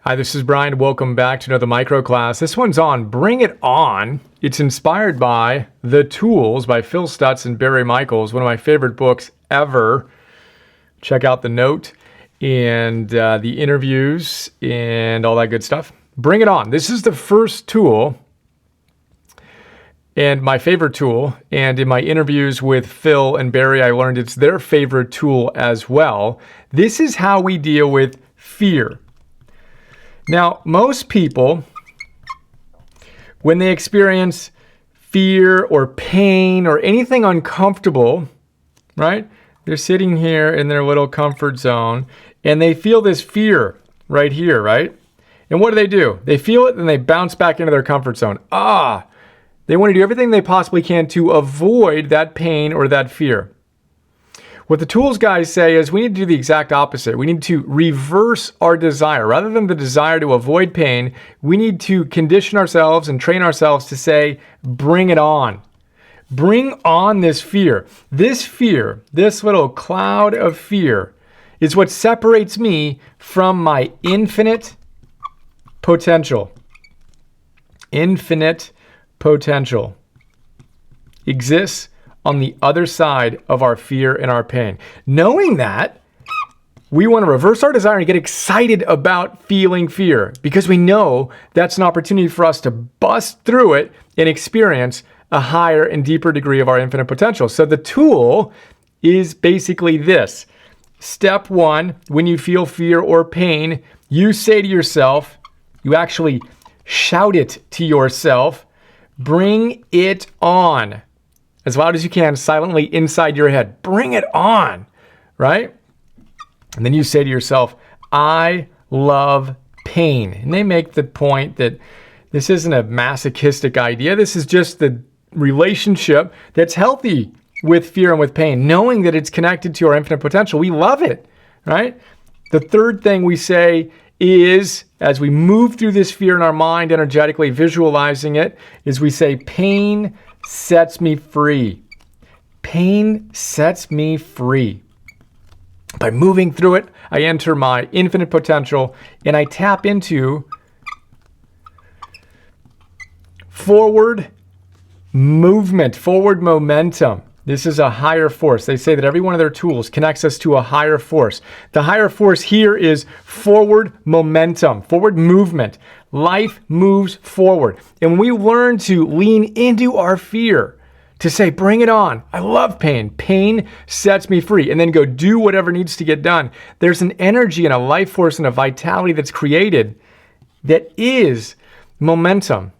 Hi, this is Brian. Welcome back to another micro class. This one's on Bring It On. It's inspired by The Tools by Phil Stutz and Barry Michaels, one of my favorite books ever. Check out the note and the interviews and all that good stuff. Bring It On. This is the first tool and my favorite tool. And in my interviews with Phil and Barry, I learned it's their favorite tool as well. This is how we deal with fear. Now, most people, when they experience fear or pain or anything uncomfortable, right? They're sitting here in their little comfort zone and they feel this fear right here, right? And what do? They feel it and they bounce back into their comfort zone. They want to do everything they possibly can to avoid that pain or that fear. What the tools guys say is we need to do the exact opposite. We need to reverse our desire. Rather than the desire to avoid pain, we need to condition ourselves and train ourselves to say, bring it on. Bring on this fear. This fear, this little cloud of fear, is what separates me from my infinite potential. Infinite potential exists on the other side of our fear and our pain. Knowing that, we want to reverse our desire and get excited about feeling fear because we know that's an opportunity for us to bust through it and experience a higher and deeper degree of our infinite potential. So the tool is basically this. Step one, when you feel fear or pain, you say to yourself, you actually shout it to yourself, bring it on. As loud as you can, silently inside your head. Bring it on, right? And then you say to yourself, I love pain. And they make the point that this isn't a masochistic idea. This is just the relationship that's healthy with fear and with pain, knowing that it's connected to our infinite potential. We love it, right? The third thing we say is, as we move through this fear in our mind, energetically visualizing it, is we say, pain sets me free. Pain sets me free. By moving through it, I enter my infinite potential and I tap into forward movement, forward momentum. This is a higher force. They say that every one of their tools connects us to a higher force. The higher force here is forward momentum, forward movement. Life moves forward. And when we learn to lean into our fear, to say, bring it on. I love pain. Pain sets me free. And then go do whatever needs to get done. There's an energy and a life force and a vitality that's created that is momentum.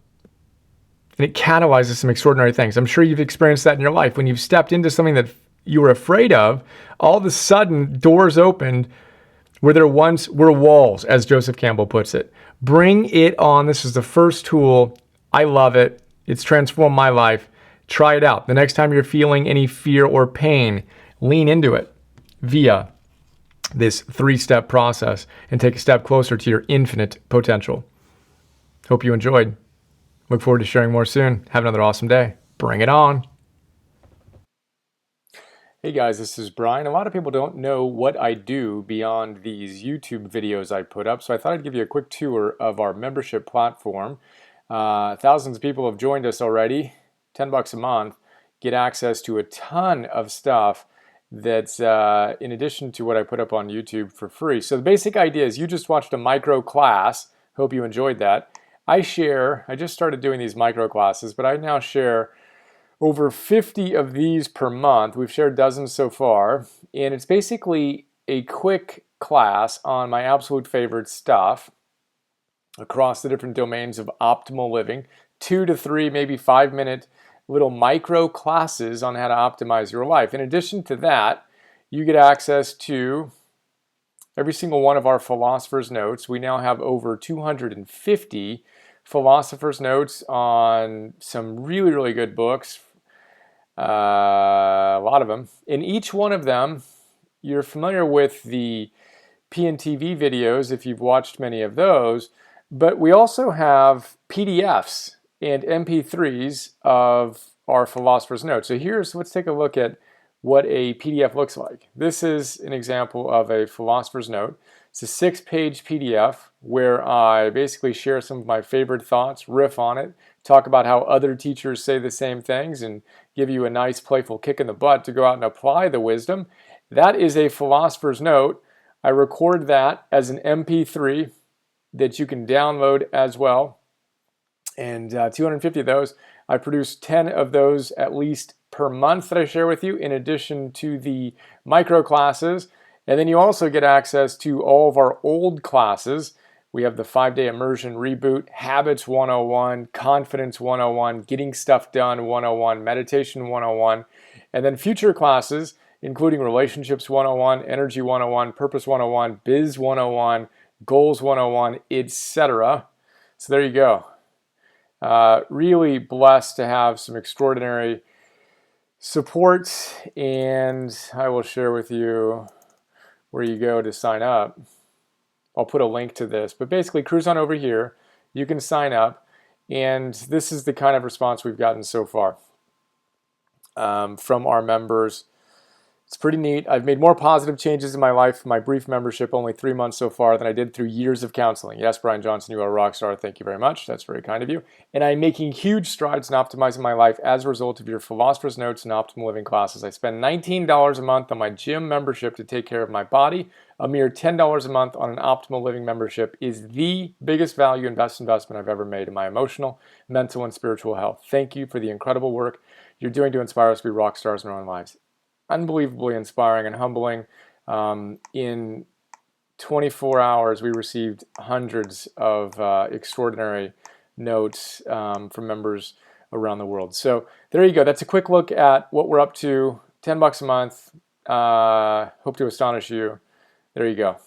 And it catalyzes some extraordinary things. I'm sure you've experienced that in your life. When you've stepped into something that you were afraid of, all of a sudden doors opened where there once were walls, as Joseph Campbell puts it. Bring it on. This is the first tool. I love it. It's transformed my life. Try it out. The next time you're feeling any fear or pain, lean into it via this 3-step process and take a step closer to your infinite potential. Hope you enjoyed. Look forward to sharing more soon. Have another awesome day. Bring it on. Hey guys, this is Brian. A lot of people don't know what I do beyond these YouTube videos I put up, so I thought I'd give you a quick tour of our membership platform. Thousands of people have joined us already. $10 a month. Get access to a ton of stuff that's in addition to what I put up on YouTube for free. So the basic idea is you just watched a micro class. Hope you enjoyed that. I just started doing these micro classes, but I now share over 50 of these per month. We've shared dozens so far, and it's basically a quick class on my absolute favorite stuff across the different domains of optimal living. 2 to 3, maybe 5-minute little micro classes on how to optimize your life. In addition to that, you get access to every single one of our Philosophers Notes. We now have over 250 Philosophers Notes on some really, really good books. A lot of them. In each one of them, you're familiar with the PNTV videos if you've watched many of those, but we also have PDFs and MP3s of our Philosophers Notes. So let's take a look at what a PDF looks like. This is an example of a Philosopher's Note. It's a 6-page PDF where I basically share some of my favorite thoughts, riff on it, talk about how other teachers say the same things, and give you a nice playful kick in the butt to go out and apply the wisdom. That is a Philosopher's Note. I record that as an MP3 that you can download as well. And 250 of those. I produce 10 of those at least per month that I share with you, in addition to the micro classes. And then you also get access to all of our old classes. We have the 5-day immersion reboot, Habits 101, Confidence 101, Getting Stuff Done 101, Meditation 101, and then future classes, including Relationships 101, Energy 101, Purpose 101, Biz 101, Goals 101, etc. So there you go. Really blessed to have some extraordinary support, and I will share with you where you go to sign up. I'll put a link to this, but basically cruise on over here. You can sign up, and this is the kind of response we've gotten so far from our members. It's pretty neat. I've made more positive changes in my life in my brief membership, only 3 months so far, than I did through years of counseling. Yes, Brian Johnson, you are a rock star. Thank you very much. That's very kind of you. And I'm making huge strides in optimizing my life as a result of your Philosopher's Notes and Optimal Living classes. I spend $19 a month on my gym membership to take care of my body. A mere $10 a month on an Optimal Living membership is the biggest value and best investment I've ever made in my emotional, mental, and spiritual health. Thank you for the incredible work you're doing to inspire us to be rock stars in our own lives. Unbelievably inspiring and humbling. In 24 hours, we received hundreds of extraordinary notes from members around the world. So there you go. That's a quick look at what we're up to. $10 a month. Hope to astonish you. There you go.